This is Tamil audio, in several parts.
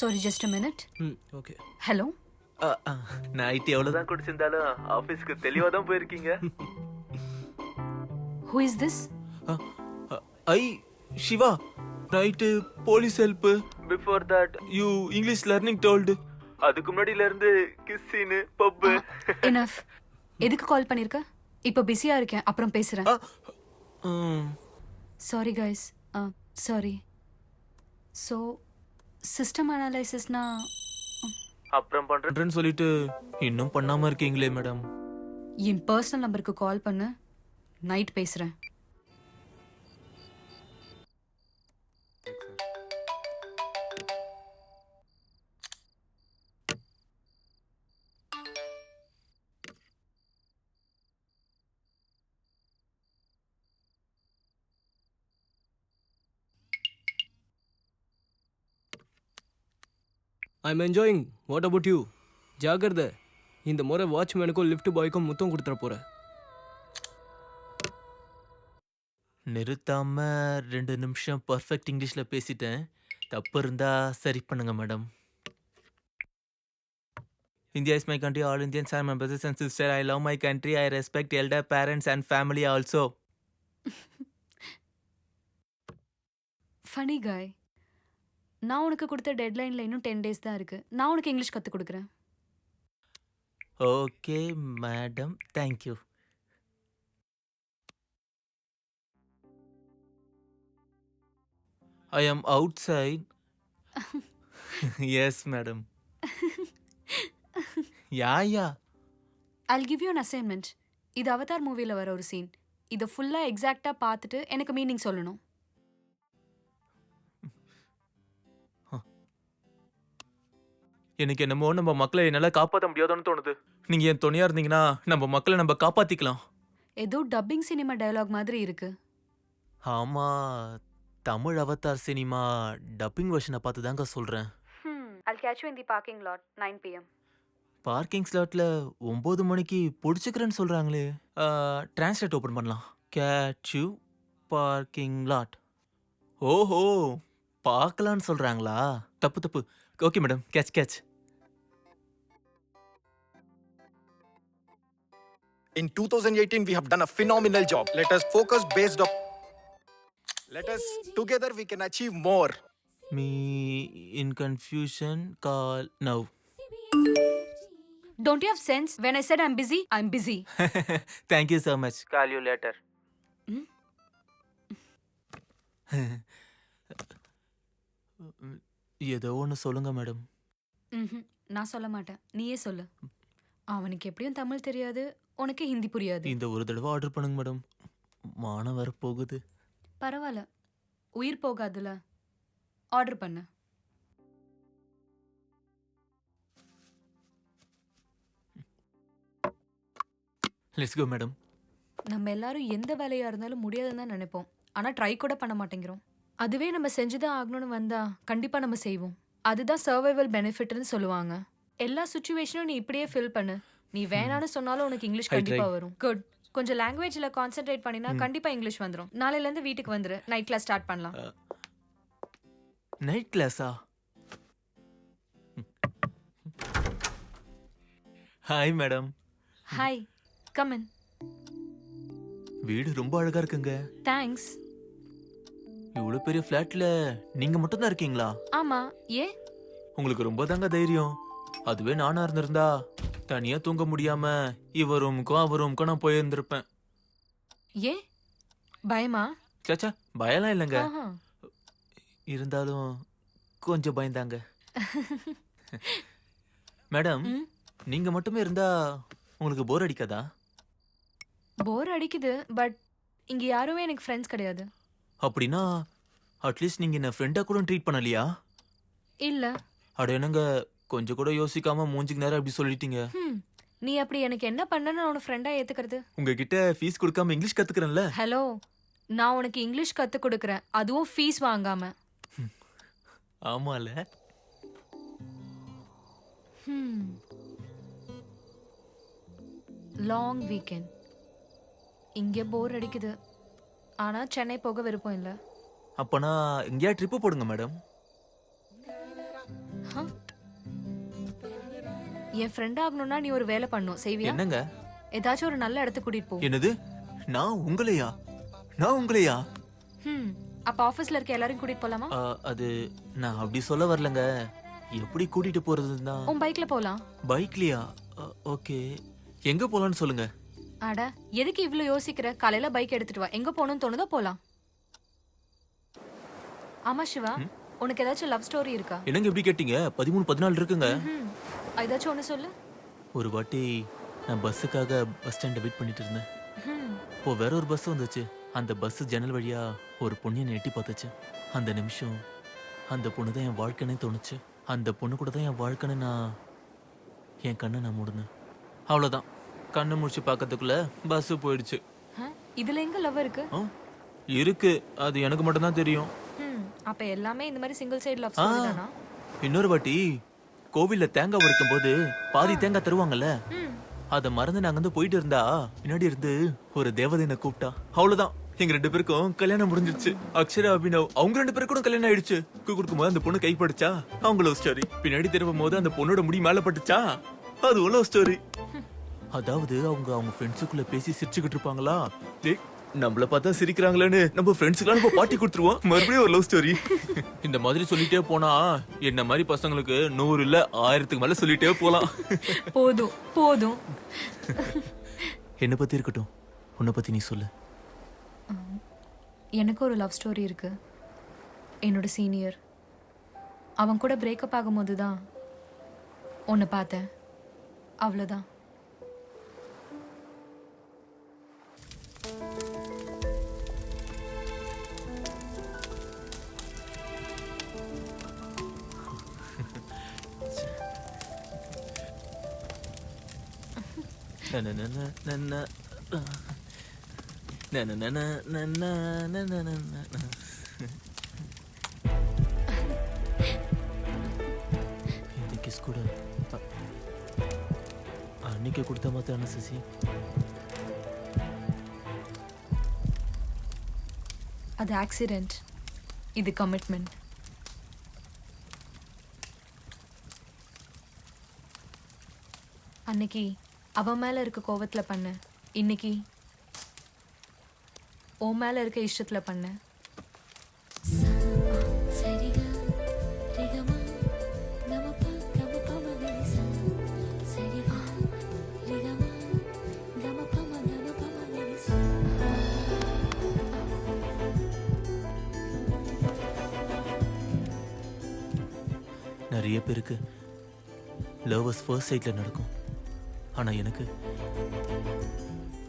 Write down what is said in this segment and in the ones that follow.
Sorry, just a minute. Okay. Hello. Night எவ்வளவுதான் குடிச்சிருந்தாலும் ஆபீஸ்க்கு தெளிவா தான் போயிருக்கீங்க. Who is this? I Siva, night police help. Before that you English learning told. அதுக்கு முன்னாடில இருந்து கிஸ்ஸின் பப். Enough. எதுக்கு கால் பண்ணிருக்க? இப்போ பிஸியா இருக்கேன், அப்புறம் பேசுறேன். Sorry guys. Sorry. So system அனாலிசிஸ்னா அப்புறம் பண்றேன்னு சொல்லிட்டு இன்னும் பண்ணாம இருக்கீங்களே மேடம். என் பர்சனல் நம்பருக்கு கால் பண்ணு, நைட் பேசுறேன். I am enjoying. What about you? ஜாகிரதை, இந்த முறை வாட்ச்மேனுக்கும் லிஃப்ட் பாய்க்கும் முத்தம் கொடுத்துட போற. நிறுத்தாம 2 நிமிஷம் பர்ஃபெக்ட் இங்கிலீஷ்ல பேசிட்டேன். தப்பு இருந்தா சரி பண்ணுங்க madam. India is my country. All Indians are my brothers and sisters. I love my country. I respect elder parents and family also. Funny காய். நான் உனக்கு கொடுத்த டெட்லைனில் இன்னும் 10 days தான் இருக்கு. நான் உனக்கு இங்கிலீஷ் கற்றுக் கொடுக்குறேன். Okay madam, thank you. I am outside. Yes, madam. Yeah. I'll give you an assignment. இது அவதார் மூவியில் வர ஒரு சீன். இதை ஃபுல்லாக எக்ஸாக்டாக பார்த்துட்டு எனக்கு மீனிங் சொல்லணும். எனக்கு என்னமோ நம்ம மக்களை என்னால் காப்பாற்ற முடியாதுன்னு தோணுது. நீங்கள் என் துணையாக இருந்தீங்கன்னா நம்ம மக்களை நம்ம காப்பாற்றிக்கலாம். ஏதோ டப்பிங் சினிமா டயலாக் மாதிரி இருக்கு. ஆமாம், தமிழ் அவதார் சினிமா டப்பிங் வெர்ஷனை பார்த்து தாங்க சொல்கிறேன். I'll catch you in the parking lot 9 PM. Parking ஸ்லாட்டில் 9 மணிக்கு பிடிச்சிக்கிறேன்னு சொல்கிறாங்களே. டிரான்ஸ்லேட் ஓப்பன் பண்ணலாம். Catch you parking lot. ஓஹோ, பார்க்கலான்னு சொல்கிறாங்களா? தப்பு. Okay madam, catch. In 2018, we have done a phenomenal job. Let us focus based on... Together we can achieve more. Me in confusion, call now. Don't you have sense? When I said I'm busy, I'm busy. Thank you so much. Call you later. ஏதோ ஒன்று சொல்லுங்க மேடம். நான் சொல்ல மாட்டேன், நீயே சொல்லு. அவனுக்கு எப்படியும் தமிழ் தெரியாது, உனக்கு ஹிந்தி புரியாது. இந்த ஒரு தடவை ஆர்டர் பண்ணுங்க மேடம். மானம் வர போகுது. பரவாயில்ல, உயிர் போகாதுல. ஆர்டர் பண்ணு. Let's go madam. நம்ம எல்லாரும் எந்த வேலையா இருந்தாலும் முடியாதுன்னு தான் நினைப்போம், ஆனா ட்ரை கூட பண்ண மாட்டேங்கிறோம். அதுவே நம்ம செஞ்சுதான் ஆகணும்னு வந்தா கண்டிப்பா நம்ம செய்வோம். அதுதான் சர்வைவல் பெனிஃபிட்னு சொல்லுவாங்க. எல்லா சுச்சுவேஷனும் நீ இப்படியே ஃபில் பண்ணு. நீ வேணான்னு சொன்னாலும் உனக்கு இங்கிலீஷ் கண்டிப்பா வரும். குட். கொஞ்சம் லாங்குவேஜ்ல கான்சென்ட்ரேட் பண்ணினா கண்டிப்பா இங்கிலீஷ் வந்துடும். நாளையில இருந்து வீட்டுக்கு வந்துரு, நைட் கிளாஸ் ஸ்டார்ட் பண்ணலாம். நைட் கிளாஸா? Hi madam. Hi, come in. வீடு ரொம்ப அழகா இருக்குங்க. தேங்க்ஸ். இவ்வளவு பெரிய ஃபிளாட்ல நீங்க மட்டும் தான் இருக்கீங்களா? ஆமா, ஏ? உங்களுக்கு ரொம்ப தாங்க தைரியம். அதுவே நானா இருந்திருந்தா தனியா தூங்க முடியாம இவர் ரூமுக்கும் அவர் ரூமுக்கும் நான் போயிருந்திருப்பேன். ஏ பயமா? சாச்சா, பயம்லாம் இல்லைங்க. இருந்தாலும் கொஞ்சம் பயந்தாங்க. மேடம், நீங்க மட்டுமே இருந்தா உங்களுக்கு போர் அடிக்காதா? போர் அடிக்குது, பட் இங்க யாருமே எனக்கு ஃப்ரெண்ட்ஸ் கிடையாது. அப்படின்னா அட்லீஸ்ட் நீங்க என்ன ஃப்ரெண்டா கூட ட்ரீட் பண்ணலையா? இல்ல. அட என்னங்க, கொஞ்சம் கூட யோசிக்காம மூஞ்சிக்கு நேரம் அப்படி சொல்லிட்டீங்க. நீ அப்படி எனக்கு என்ன பண்ணன்னு உன ஃப்ரெண்டா ஏத்துக்கிறது? உங்ககிட்ட ஃபீஸ் கொடுக்காம இங்கிலீஷ் கத்துக்கிறேன்ல. ஹலோ, நான் உனக்கு இங்கிலீஷ் கத்து கொடுக்கறேன், அதுவும் ஃபீஸ் வாங்காம. ஆமால. Long weekend. இங்கே போர் அடிக்குது, ஆனா சென்னை போக விருப்பம் இல்லை. அப்பனா எங்கேயா ட்ரிப்பு போடுங்க மேடம். என் ஃப்ரெண்ட் ஆகணும்னா நீ ஒரு வேலை பண்ணும் செய்வியா? என்னங்க? ஏதாச்சும் ஒரு நல்ல இடத்துக்கு கூட்டிட்டு போ. என்னது? நான் உங்களையா? அப்ப ஆபீஸ்ல இருக்க எல்லாரையும் கூட்டிட்டு போலாமா? அது நான் அப்படி சொல்ல வரலங்க. எப்படி கூட்டிட்டு போறதுன்னா உன் பைக்ல போலாம். பைக்லயா? ஓகே. எங்க போலாம்னு சொல்லுங்க. அட எதுக்கு இவ்ளோ யோசிக்கிற? காலையில பைக் எடுத்துட்டு வா. எங்க போகணும்னு தோணுதோ போலாம். ஆமா சிவா, உனக்கு ஏதாச்சும் லவ் ஸ்டோரி இருக்கா? என்னங்க இப்படி கேட்டீங்க? 13 14 இருக்குங்க. ஏதாச்சும் ஒண்ணு சொல்லு. ஒரு வாட்டி நான் பஸ்ஸுக்காக பஸ் ஸ்டாண்ட்ல வெயிட் பண்ணிட்டு இருந்தேன். இப்போ வேற ஒரு பஸ் வந்துச்சு. அந்த பஸ் ஜன்னல் வழியா ஒரு பொண்ணை எட்டி பார்த்துச்சு. அந்த நிமிஷம் அந்த பொண்ணு தான் என் வாழ்க்கைன்னு தோணுச்சு. அந்த பொண்ணு கூட தான் என் வாழ்க்கைன்னு என் கண்ணை நான் மூடுனேன். அவ்வளோதான். கண்ணை முடிச்சு பார்க்கறதுக்குள்ள பஸ் போயிடுச்சு. இதுல எங்க லவ் இருக்கு? இருக்கு, அது எனக்கு மட்டும் தான் தெரியும். அப்ப எல்லாமே இந்த மாதிரி சிங்கிள் சைடு லவ் ஸ்டோரி தானா? இன்னொரு வாட்டி கோவில்ல தேங்காய் உடைக்கும் போது பாதி தேங்காய் தருவாங்கல்ல, அத மறந்து நாங்க வந்து போயிட்டு இருந்தா பின்னாடி இருந்து ஒரு தேவதை என்ன கூப்பிட்டா. அவ்வளவுதான், எங்க 2 பேருக்கும் கல்யாணம் முடிஞ்சிருச்சு. அக்ஷரா, அபினவ் அவங்க 2 பேரும் கூட கல்யாணம் ஆயிடுச்சு. கொடுக்கும் போது அந்த பொண்ணு கை பட்டுச்சா, அவங்க லவ் ஸ்டோரி. பின்னாடி திரும்பும் போது அந்த பொண்ணோட முடி மேல பட்டுச்சா, அது லவ் ஸ்டோரி. அதாவது அவங்க ஃப்ரெண்ட்ஸுக்குள்ள பேசி சிரிச்சுக்கிட்டு இருப்பாங்களா, நம்மள பார்த்தா சிரிக்கிறாங்களேன்னு நம்ம ஃப்ரெண்ட்ஸுக்குலாம் நம்ம பாட்டி கொடுத்துருவோம். மறுபடியும் ஒரு லவ் ஸ்டோரி. இந்த மாதிரி சொல்லிட்டே போனா என்ன மாதிரி பசங்களுக்கு 100 இல்ல 1000க்கு மேல சொல்லிட்டே போலாம். போதும் போதும். என்ன பத்தி இருக்கட்டும், உன்னை பத்தி நீ சொல்லு. எனக்கு ஒரு லவ் ஸ்டோரி இருக்கு. என்னோட சீனியர். அவன் கூட பிரேக்கப் ஆகும்போது தான் உன்னை பார்த்தேன். அவ்வளோதான். இந்த கிஸ் கூட அன்னைக்கு கொடுத்த மாத்தான சசி. அது ஆக்சிடென்ட், இது கமிட்மெண்ட். அன்னைக்கு அவன் மேல இருக்க கோவத்துல பண்ண, இன்னைக்கு உன் மேல இருக்க இஷ்டத்துல பண்ண. நிறைய பேருக்கு லவ்வர்ஸ் ஃபர்ஸ்ட் சைட்ல நடக்கும். ஆனா எனக்கு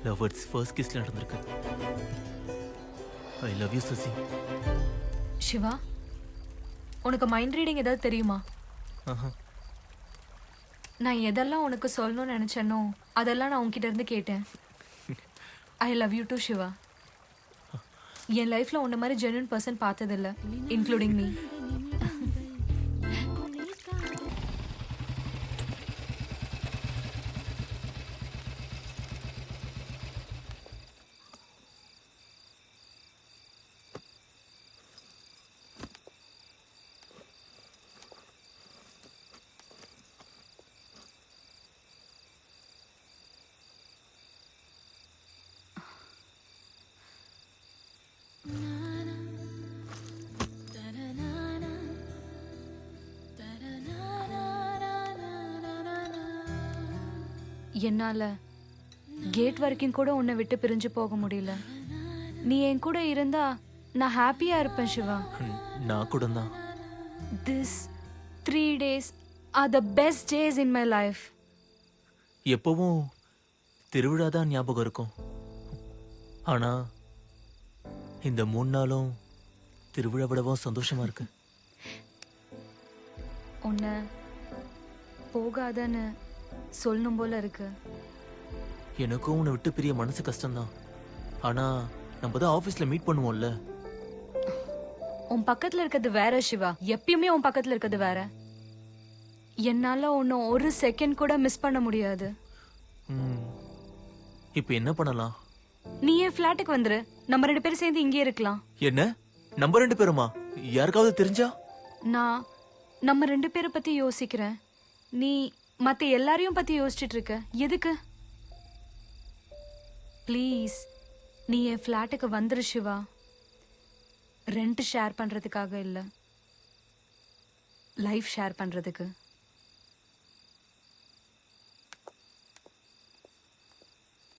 லவ்வர்ஸ் ஃபர்ஸ்ட் கிஸ்ல நடந்திருக்கு. I love you Sasi. Siva, உனக்கு மைண்ட் ரீடிங் ஏதாவது தெரியுமா? நான் எதெல்லாம் உனக்கு சொல்லணும்னு நினைச்சேனோ அதெல்லாம் நான் உன்கிட்ட இருந்து கேட்டேன். I love you too Siva. என் லைஃப்ல உன்ன மாதிரி ஜென்யூன் பர்சன் பார்த்ததில்ல, இன்க்ளூடிங் மீ. என்னால கேட் வரைக்கும் கூட உன்னை விட்டு பிரிஞ்சு போக முடியல. நீ என் கூட இருந்தா நான் ஹாப்பியா இருப்பேன் சிவா. நான் கூட தான். This 3 days are the best days in my life. எப்பவும் திருவிழா தான் ஞாபகம் இருக்கும். ஆனா இந்த 3 நாளும் திருவிழா விடவும் சந்தோஷமா இருக்கு. உன்னை போகாதன்னு சொல்லணும் போல இருக்கு. எனக்கும் உன்னை விட்டு பிரிய மனசு கஷ்டம்தான். ஆனா நம்ம தான் ஆபீஸ்ல மீட் பண்ணுவோம்ல. உன் பக்கத்துல இருக்கிறது வேற சிவா, எப்பயுமே உன் பக்கத்துல இருக்கிறது வேற. என்னால உன்னை ஒரு செகண்ட் கூட மிஸ் பண்ண முடியாது. இப்போ என்ன பண்ணலாம்? நீ என் ஃபிளாட்டுக்கு வந்துரு, நம்ம 2 பேரும் சேர்ந்து இங்கே இருக்கலாம். என்ன நம்ம 2 பேருமா? யாருக்காவது தெரிஞ்சா? நான் நம்ம 2 பேரை பத்தி யோசிக்கிறேன். நீ மத்த எல்லாரையும் பத்தி யோசிச்சுட்டு இருக்க. எதுக்கு? ப்ளீஸ் நீ என் ஃப்ளாட்டுக்கு வந்துரு சிவா. ரெண்ட் ஷேர் பண்றதுக்காக இல்ல, லைஃப் ஷேர் பண்றதுக்கு.